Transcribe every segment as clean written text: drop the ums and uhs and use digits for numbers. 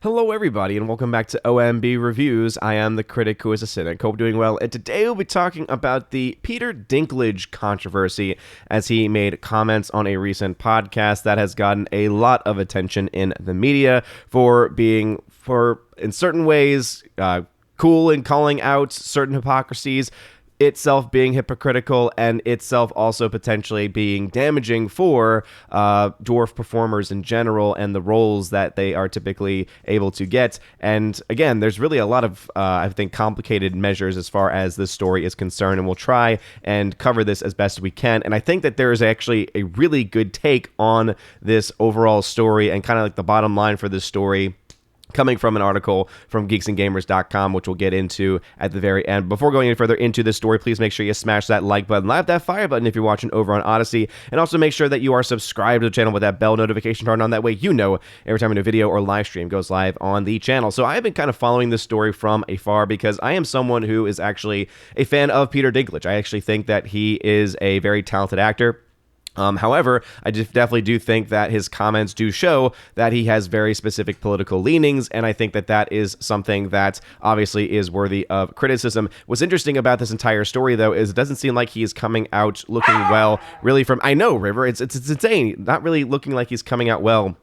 Hello everybody and welcome back to OMB Reviews. I am the critic who is a cynic. Hope doing well. And today we'll be talking about the Peter Dinklage controversy as he made comments on a recent podcast that has gotten a lot of attention in the media for being, in certain ways, cool in calling out certain hypocrisies, itself being hypocritical, and itself also potentially being damaging for dwarf performers in general and the roles that they are typically able to get. And again, there's really a lot of, I think, complicated measures as far as this story is concerned, and we'll try and cover this as best we can. And I think that there is actually a really good take on this overall story and kind of like the bottom line for this story, coming from an article from geeksandgamers.com, which we'll get into at the very end. Before going any further into this story, please make sure you smash that like button, live that fire button if you're watching over on Odyssey, and also make sure that you are subscribed to the channel with that bell notification turned on. That way you know every time a new video or live stream goes live on the channel. So I have been kind of following this story from afar because I am someone who is actually a fan of Peter Dinklage. I actually think that he is a very talented actor. However, I definitely do think that his comments do show that he has very specific political leanings, and I think that that is something that obviously is worthy of criticism. What's interesting about this entire story, though, is it doesn't seem like he is coming out looking well, really from... I know, River, it's insane. Not really looking like he's coming out well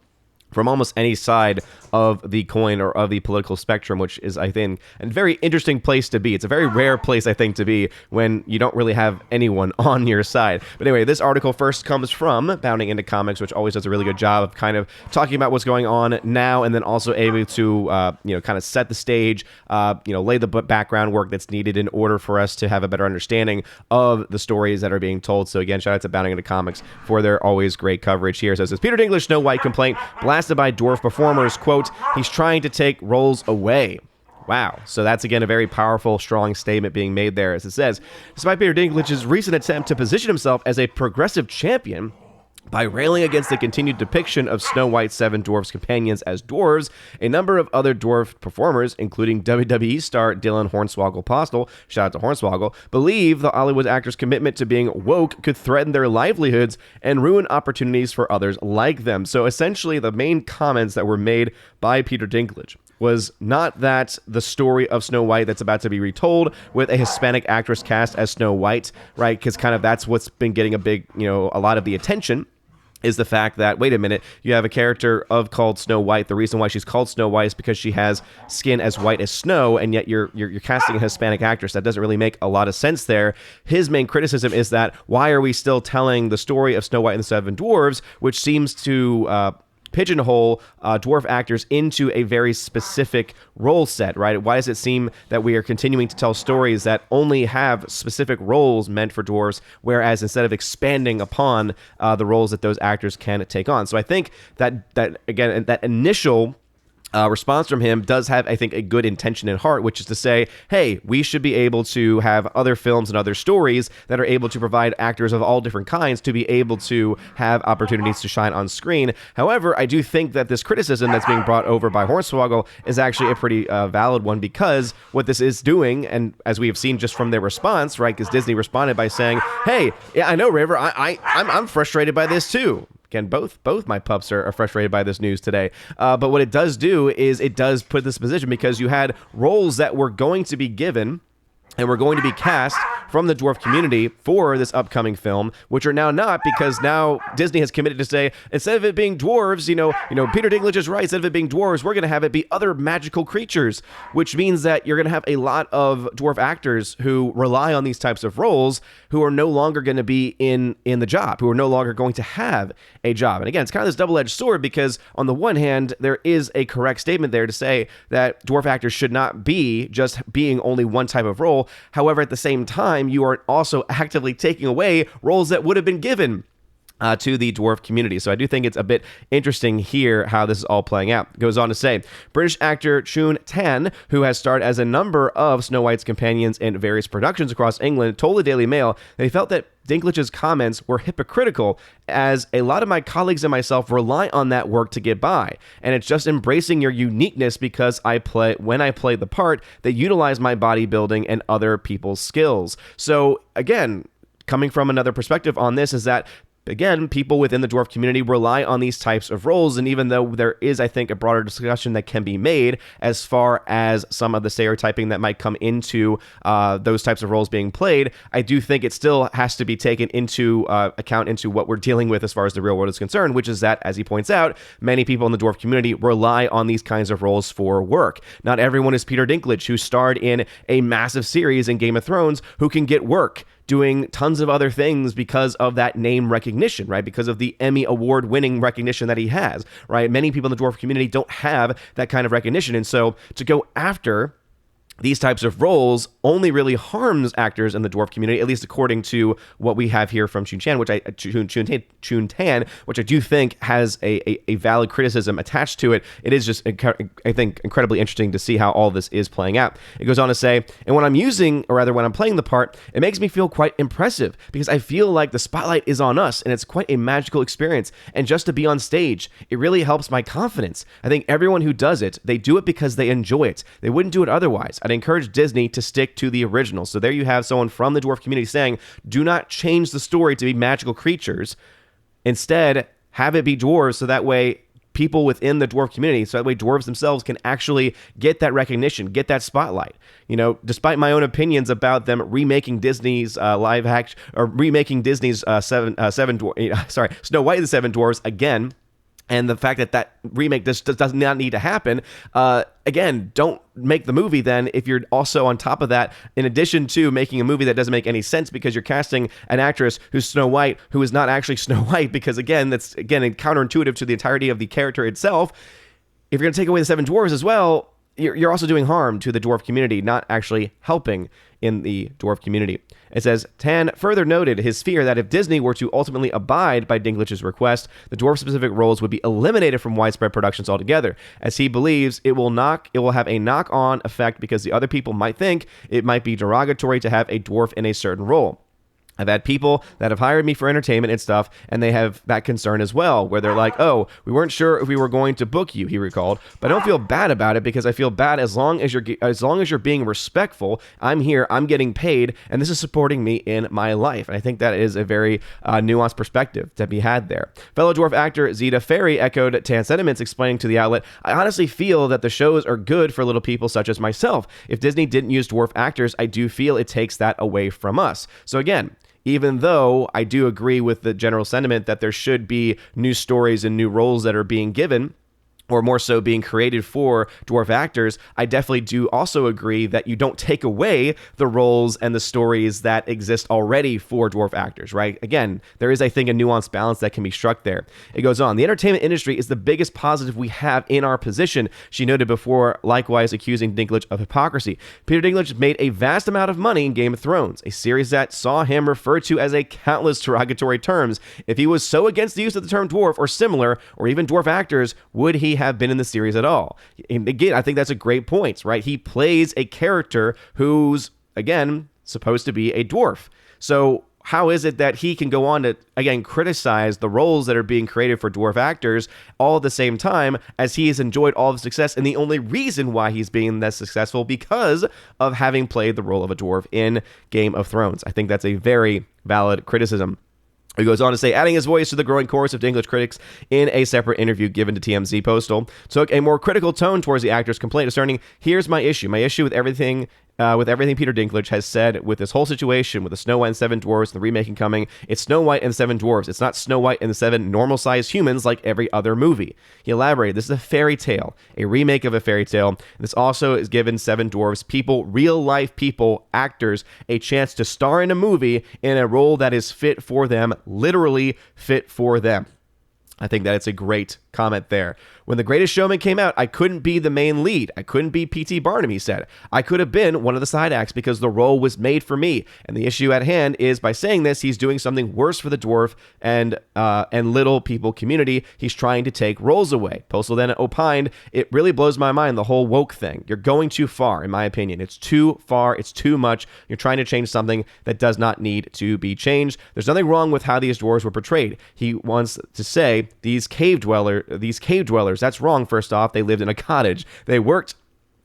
from almost any side of the coin or of the political spectrum, which is, I think, a very interesting place to be. It's a very rare place, I think, to be when you don't really have anyone on your side. But anyway, this article first comes from Bounding Into Comics, which always does a really good job of kind of talking about what's going on now, and then also able to, kind of set the stage, lay the background work that's needed in order for us to have a better understanding of the stories that are being told. So again, shout out to Bounding Into Comics for their always great coverage here. So it says, Peter Dinklage Snow White complaint blasted by dwarf performers, quote, he's trying to take roles away. Wow. So that's, again, a very powerful, strong statement being made there. As it says, despite Peter Dinklage's recent attempt to position himself as a progressive champion by railing against the continued depiction of Snow White's 7 dwarfs' companions as dwarves, a number of other dwarf performers, including WWE star Dylan Hornswoggle Postel, shout out to Hornswoggle, believe the Hollywood actor's commitment to being woke could threaten their livelihoods and ruin opportunities for others like them. So essentially, the main comments that were made by Peter Dinklage was not that the story of Snow White that's about to be retold with a Hispanic actress cast as Snow White, right? Because kind of that's what's been getting a lot of the attention, is the fact that, wait a minute, you have a character called Snow White. The reason why she's called Snow White is because she has skin as white as snow, and yet you're casting a Hispanic actress. That doesn't really make a lot of sense there. His main criticism is that, why are we still telling the story of Snow White and the 7 Dwarves, which seems to pigeonhole dwarf actors into a very specific role set, right? Why does it seem that we are continuing to tell stories that only have specific roles meant for dwarves, whereas instead of expanding upon the roles that those actors can take on? So I think that again, that initial response from him does have, I think, a good intention in heart, which is to say, hey, we should be able to have other films and other stories that are able to provide actors of all different kinds to be able to have opportunities to shine on screen. However, I do think that this criticism that's being brought over by Hornswoggle is actually a pretty valid one, because what this is doing, and as we have seen just from their response, right, because Disney responded by saying, hey, yeah, I know, River, I'm frustrated by this too. Again, both my pups are frustrated by this news today. But what it does do is it does put this position, because you had roles that were going to be given and were going to be cast from the dwarf community for this upcoming film, which are now not, because now Disney has committed to say, instead of it being dwarves, Peter Dinklage is right, instead of it being dwarves, we're going to have it be other magical creatures, which means that you're going to have a lot of dwarf actors who rely on these types of roles who are no longer going to be in the job, who are no longer going to have a job. And again, it's kind of this double-edged sword, because on the one hand, there is a correct statement there to say that dwarf actors should not be just being only one type of role. However, at the same time, you are also actively taking away roles that would have been given to the dwarf community. So I do think it's a bit interesting here how this is all playing out. It goes on to say, British actor Chun Tan, who has starred as a number of Snow White's companions in various productions across England, told the Daily Mail that he felt that Dinklage's comments were hypocritical, as a lot of my colleagues and myself rely on that work to get by, and it's just embracing your uniqueness because when I play the part, they utilize my bodybuilding and other people's skills. So again, coming from another perspective on this is that again, people within the dwarf community rely on these types of roles, and even though there is, I think, a broader discussion that can be made as far as some of the stereotyping that might come into those types of roles being played, I do think it still has to be taken into account into what we're dealing with as far as the real world is concerned, which is that, as he points out, many people in the dwarf community rely on these kinds of roles for work. Not everyone is Peter Dinklage, who starred in a massive series in Game of Thrones, who can get work doing tons of other things because of that name recognition, right? Because of the Emmy award-winning recognition that he has, right? Many people in the dwarf community don't have that kind of recognition. And so to go after these types of roles only really harms actors in the dwarf community, at least according to what we have here from Chun Tan, which I do think has a valid criticism attached to it. It is just, I think, incredibly interesting to see how all this is playing out. It goes on to say, and when I'm playing the part, it makes me feel quite impressive because I feel like the spotlight is on us and it's quite a magical experience. And just to be on stage, it really helps my confidence. I think everyone who does it, they do it because they enjoy it. They wouldn't do it otherwise. I'd encourage Disney to stick to the original. So there you have someone from the dwarf community saying, do not change the story to be magical creatures. Instead, have it be dwarves so that way people within the dwarf community, so that way dwarves themselves can actually get that recognition, get that spotlight. You know, despite my own opinions about them remaking Disney's Snow White and the Seven Dwarfs again, and the fact that remake does not need to happen, again, don't make the movie then if you're also on top of that, in addition to making a movie that doesn't make any sense because you're casting an actress who's Snow White, who is not actually Snow White, because again, that's counterintuitive to the entirety of the character itself. If you're going to take away the Seven Dwarves as well, you're also doing harm to the dwarf community, not actually helping in the dwarf community. It says, Tan further noted his fear that if Disney were to ultimately abide by Dinklage's request, the dwarf-specific roles would be eliminated from widespread productions altogether, as he believes it will have a knock-on effect because the other people might think it might be derogatory to have a dwarf in a certain role. I've had people that have hired me for entertainment and stuff, and they have that concern as well, where they're like, oh, we weren't sure if we were going to book you, he recalled, but I don't feel bad about it because I feel bad as long as you're being respectful. I'm here, I'm getting paid, and this is supporting me in my life. And I think that is a very nuanced perspective to be had there. Fellow dwarf actor Zeta Ferry echoed Tan's sentiments, explaining to the outlet, I honestly feel that the shows are good for little people such as myself. If Disney didn't use dwarf actors, I do feel it takes that away from us. So again, even though I do agree with the general sentiment that there should be new stories and new roles that are being given, or more so being created for dwarf actors, I definitely do also agree that you don't take away the roles and the stories that exist already for dwarf actors, right? Again, there is, I think, a nuanced balance that can be struck there. It goes on, the entertainment industry is the biggest positive we have in our position, she noted before, likewise accusing Dinklage of hypocrisy. Peter Dinklage made a vast amount of money in Game of Thrones, a series that saw him referred to as a countless derogatory terms. If he was so against the use of the term dwarf or similar, or even dwarf actors, would he have been in the series at all? And again, I think that's a great point, right? He plays a character who's, again, supposed to be a dwarf. So how is it that he can go on to, again, criticize the roles that are being created for dwarf actors all at the same time as he has enjoyed all the success, and the only reason why he's being that successful because of having played the role of a dwarf in Game of Thrones? I think that's a very valid criticism. He goes on to say, adding his voice to the growing chorus of Dinklage critics in a separate interview given to TMZ Postal, took a more critical tone towards the actor's complaint, asserting, here's my issue. My issue with everything Peter Dinklage has said with this whole situation, with the Snow White and Seven Dwarfs, the remaking coming. It's Snow White and the Seven Dwarfs. It's not Snow White and the Seven normal-sized humans like every other movie. He elaborated, this is a fairy tale, a remake of a fairy tale. This also is given Seven Dwarfs people, real-life people, actors, a chance to star in a movie in a role that is fit for them, literally fit for them. I think that it's a great comment there. When The Greatest Showman came out, I couldn't be the main lead. I couldn't be P.T. Barnum, he said. I could have been one of the side acts because the role was made for me. And the issue at hand is by saying this, he's doing something worse for the dwarf and little people community. He's trying to take roles away. Postal then opined, it really blows my mind, the whole woke thing. You're going too far, in my opinion. It's too far. It's too much. You're trying to change something that does not need to be changed. There's nothing wrong with how these dwarves were portrayed. He wants to say these cave dwellers, that's wrong. First off, they lived in a cottage. They worked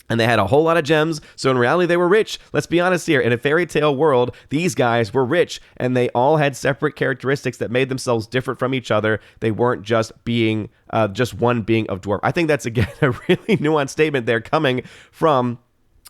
and they had a whole lot of gems, so in reality they were rich. Let's be honest here. In a fairy tale world, these guys were rich, and they all had separate characteristics that made themselves different from each other. They weren't just one being of dwarf. I think that's, again, a really nuanced statement there coming from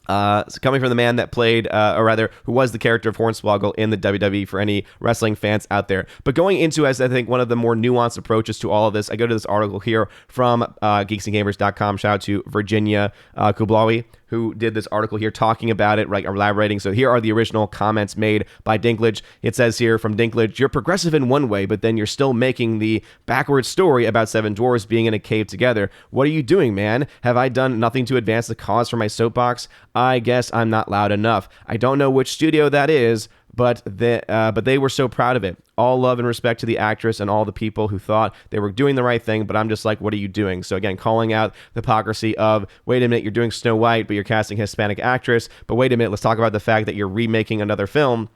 the man that played, or rather, who was the character of Hornswoggle in the WWE for any wrestling fans out there. But going into, as I think, one of the more nuanced approaches to all of this, I go to this article here from geeksandgamers.com. Shout out to Virginia Kublawi, who did this article here talking about it, right, elaborating. So here are the original comments made by Dinklage. It says here from Dinklage, "You're progressive in one way, but then you're still making the backwards story about 7 dwarves being in a cave together. What are you doing, man? Have I done nothing to advance the cause for my soapbox? I guess I'm not loud enough. I don't know which studio that is, but they were so proud of it. All love and respect to the actress and all the people who thought they were doing the right thing, but I'm just like, what are you doing?" So again, calling out the hypocrisy of, wait a minute, you're doing Snow White, but you're casting a Hispanic actress. But wait a minute, let's talk about the fact that you're remaking another film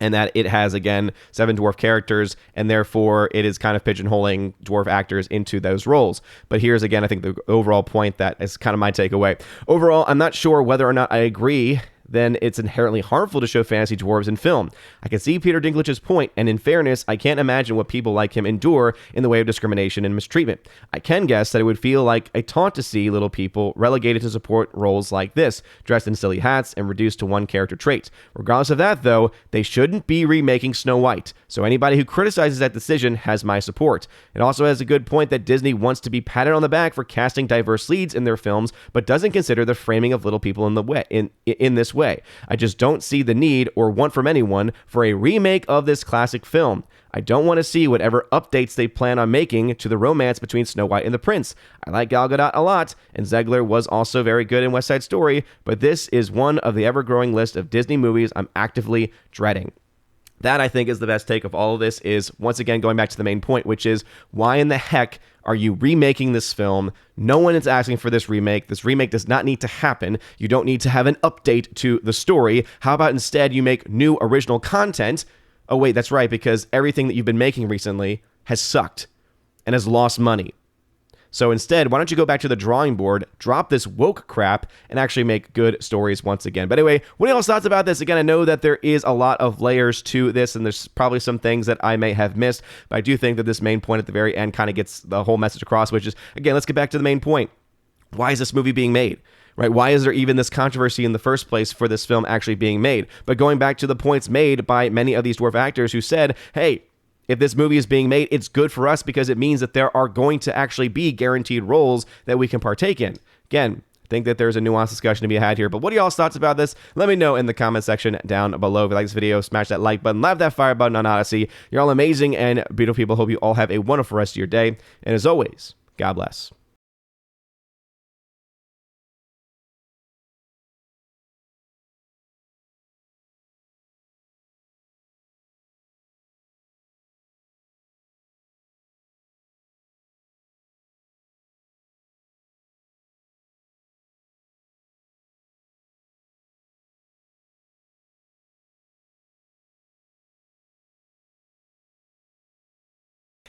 and that it has, again, 7 dwarf characters, and therefore it is kind of pigeonholing dwarf actors into those roles. But here's, again, I think the overall point that is kind of my takeaway. Overall, I'm not sure whether or not I agree then it's inherently harmful to show fantasy dwarves in film. I can see Peter Dinklage's point, and in fairness, I can't imagine what people like him endure in the way of discrimination and mistreatment. I can guess that it would feel like a taunt to see little people relegated to support roles like this, dressed in silly hats and reduced to one character trait. Regardless of that, though, they shouldn't be remaking Snow White, so anybody who criticizes that decision has my support. It also has a good point that Disney wants to be patted on the back for casting diverse leads in their films, but doesn't consider the framing of little people in this way. I just don't see the need or want from anyone for a remake of this classic film. I don't want to see whatever updates they plan on making to the romance between Snow White and the Prince. I like Gal Gadot a lot, and Zegler was also very good in West Side Story, but this is one of the ever-growing list of Disney movies I'm actively dreading. That, I think, is the best take of all of this, is, once again, going back to the main point, which is, why in the heck are you remaking this film? No one is asking for this remake. This remake does not need to happen. You don't need to have an update to the story. How about instead you make new original content? Oh, wait, that's right, because everything that you've been making recently has sucked and has lost money. So instead, why don't you go back to the drawing board, drop this woke crap, and actually make good stories once again. But anyway, what are y'all's thoughts about this? Again, I know that there is a lot of layers to this, and there's probably some things that I may have missed, but I do think that this main point at the very end kind of gets the whole message across, which is, again, let's get back to the main point. Why is this movie being made? Right? Why is there even this controversy in the first place for this film actually being made? But going back to the points made by many of these dwarf actors who said, hey, if this movie is being made, it's good for us because it means that there are going to actually be guaranteed roles that we can partake in. Again, I think that there's a nuanced discussion to be had here, but what are y'all's thoughts about this? Let me know in the comment section down below. If you like this video, smash that like button, love that fire button on Odyssey. You're all amazing and beautiful people. Hope you all have a wonderful rest of your day. And as always, God bless.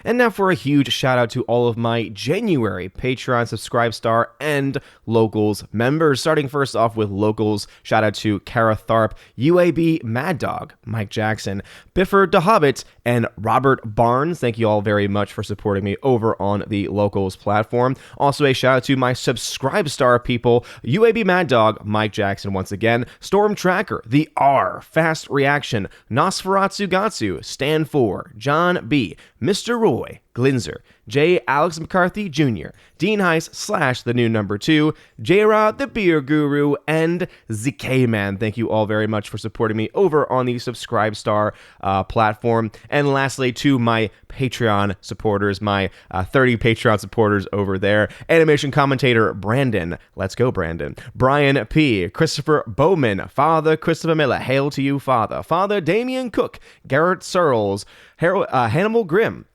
And now for a huge shout out to all of my January Patreon Subscribe Star and Locals members. Starting first off with Locals, shout out to Kara Tharp, UAB Mad Dog, Mike Jackson, Biffer DeHobbit, and Robert Barnes. Thank you all very much for supporting me over on the Locals platform. Also a shout out to my Subscribe Star people, UAB Mad Dog, Mike Jackson once again, Storm Tracker, The R, Fast Reaction, Nosferatu Gatsu, Stan 4, John B, Mr. Roy, Glinzer, J. Alex McCarthy Jr., Dean Heiss / the new number 2, J-Rod the Beer Guru, and ZK Man. Thank you all very much for supporting me over on the Subscribe Star platform. And lastly, to my Patreon supporters, my 30 Patreon supporters over there, animation commentator Brandon, let's go Brandon, Brian P., Christopher Bowman, Father Christopher Miller, hail to you Father, Father Damian Cook, Garrett Searles, Hannibal Grimm,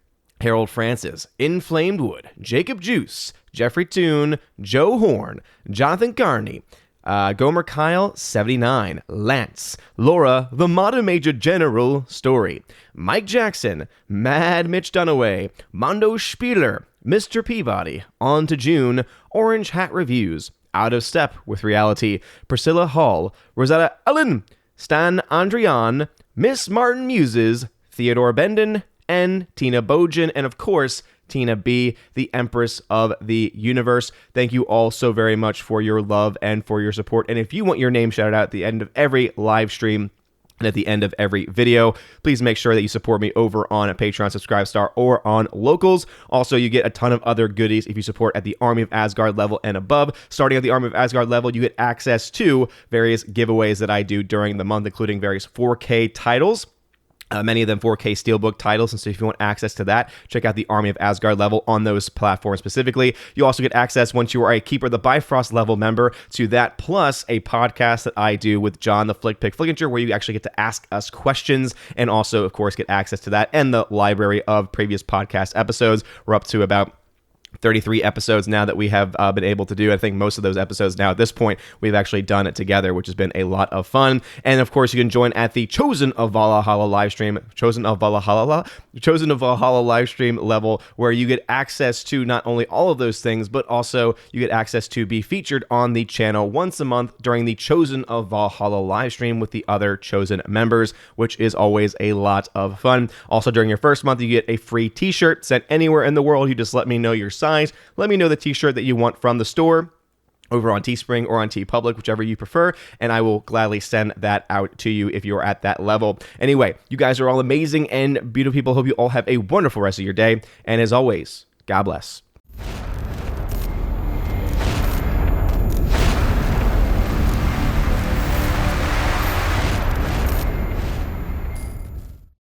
Harold Francis, Inflamed Wood, Jacob Juice, Jeffrey Toon, Joe Horn, Jonathan Carney, Gomer Kyle, 79, Lance, Laura, The Modern Major General Story, Mike Jackson, Mad Mitch Dunaway, Mondo Spieler, Mr. Peabody, On to June, Orange Hat Reviews, Out of Step with Reality, Priscilla Hall, Rosetta Allen, Stan Andrian, Miss Martin Muses, Theodore Benden, and Tina Bojan, and of course, Tina B, the Empress of the Universe. Thank you all so very much for your love and for your support. And if you want your name shouted out at the end of every live stream, and at the end of every video, please make sure that you support me over on Patreon, Subscribe Star, or on Locals. Also, you get a ton of other goodies if you support at the Army of Asgard level and above. Starting at the Army of Asgard level, you get access to various giveaways that I do during the month, including various 4K titles. Many of them 4K Steelbook titles, and so if you want access to that, check out the Army of Asgard level on those platforms specifically. You also get access, once you are a Keeper the Bifrost level member, to that, plus a podcast that I do with John the Flick Pick Flickinger, where you actually get to ask us questions, and also, of course, get access to that and the library of previous podcast episodes. We're up to about 33 episodes now that we have been able to do. I think most of those episodes now at this point we've actually done it together, which has been a lot of fun. And of course, you can join at the Chosen of Valhalla live stream, Chosen of Valhalla live stream level, where you get access to not only all of those things, but also you get access to be featured on the channel once a month during the Chosen of Valhalla live stream with the other Chosen members, which is always a lot of fun. Also, during your first month, you get a free t-shirt sent anywhere in the world. You just let me know your size. Let me know the t-shirt that you want from the store over on Teespring or on TeePublic, whichever you prefer, and I will gladly send that out to you if you're at that level. Anyway, you guys are all amazing and beautiful people. Hope you all have a wonderful rest of your day, and as always, God bless.